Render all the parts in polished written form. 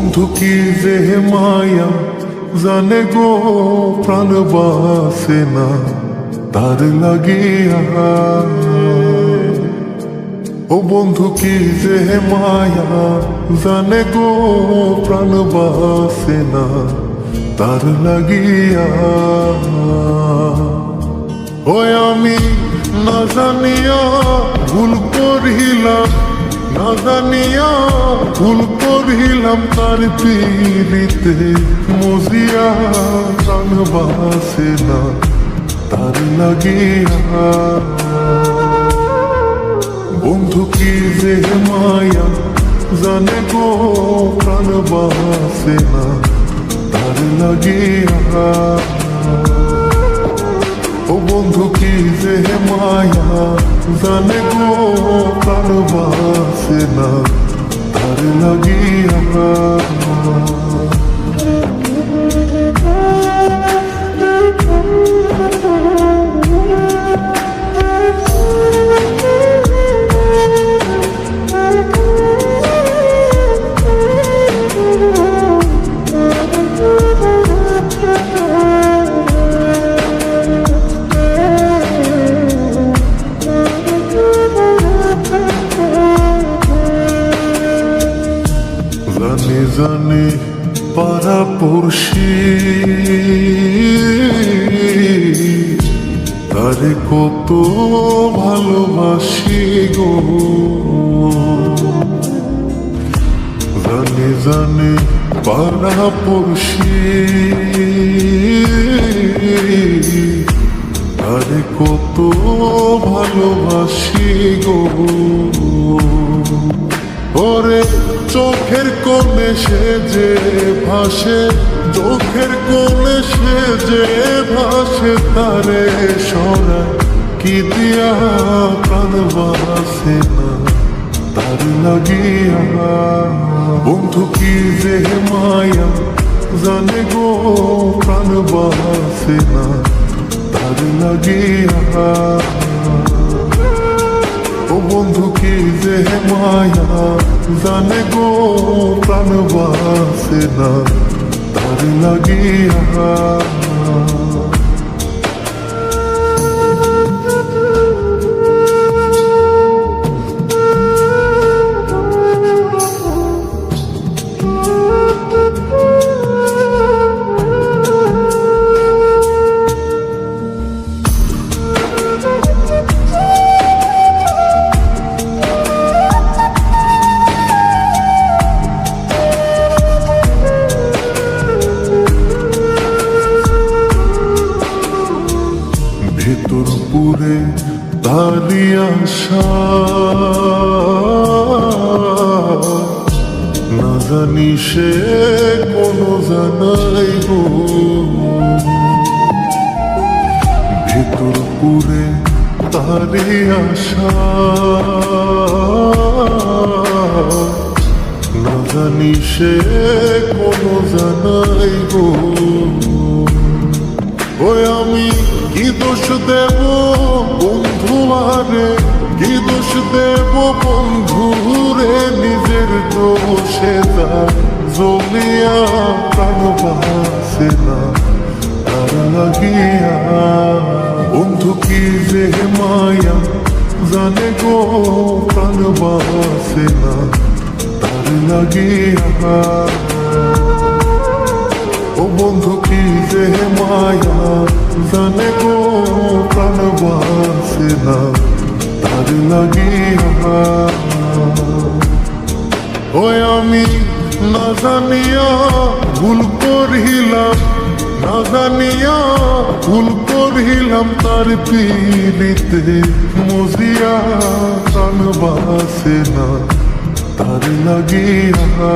বন্ধু কি যে মায়া জানে গো প্রাণ বাসে না তার লাগিয়া। ও বন্ধু কি যে মায়া জানে গো প্রাণ বাসে না তার লাগিয়া। ওই আমি না জানিয়া ভুল করিলাম, না জানিয়া ভুল করিলাম তার পীড়িতে মজিয়া। প্রাণ বাসে না তার লাগিয়া। বন্ধু কি যে মায়া জানে গো প্রাণ বাসে না তার লাগিয়া। ও বন্ধু কি যে মায়া জানে গো প্রাণ বাসে না তার লাগিয়া। জানি জানি পাড়া পড়শি তারে কত ভালোবাসি গো। জানি জানি পাড়া পড়শি তারে কত ভালোবাসি গো। ওরে চোখের কোণে সে যে ভাসে, চোখের কোণে সে যে ভাসে তারে সরায় কি দিয়া প্রাণ বাসে না তার লাগিয়া। বন্ধু কি যে মায়া জানে গো প্রাণ বাসে না তার লাগিয়া। ও বন্ধু কি যে মায়া জানে গো প্রাণ বাসে না তার লাগিয়া। ভেতর পুরে তারি আশা না জানি সে কোনো জানাই গো। ভেতর পুরে তারি আশা না জানি সে কোনো জানাই গো। ওই আমি কি দোষ দেব বন্ধু আরে, কি দোষ দেব বন্ধু রে, নিজের দোষে তার জ্বলিয়া প্রাণ বাসে না তার লাগিয়া। বন্ধু কি যে মায়া জানে গো প্রাণ বাসে না তার লাগিয়া। ও বন্ধু কি যে মায়া জানে গো প্রাণ বাসে না তার লাগিয়া। ওই আমি না জানিয়া ভুল করিলাম, না জানিয়া ভুল করিলাম তার পীড়িতে মজিয়া। প্রাণ বাসে না তার লাগিয়া।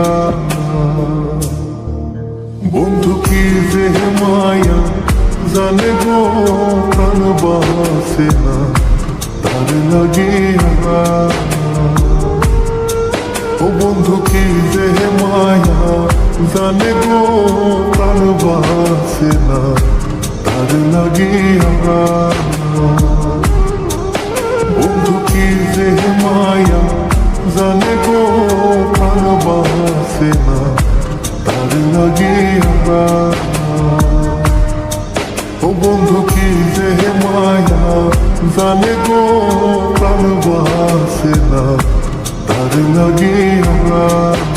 বন্ধু কি যে মায়া জানে গো প্রাণ বাসে না তার লাগিয়া। ও বন্ধু কি যে মায়া জানে গো প্রাণ বাসে না তার লাগিয়া। বন্ধু কি যে মায়া জানে গো প্রাণ বাসে না লাগিয়া। ও বন্ধু কি যে মায়া জানে গো প্রাণ বাসে না তার লাগিয়া।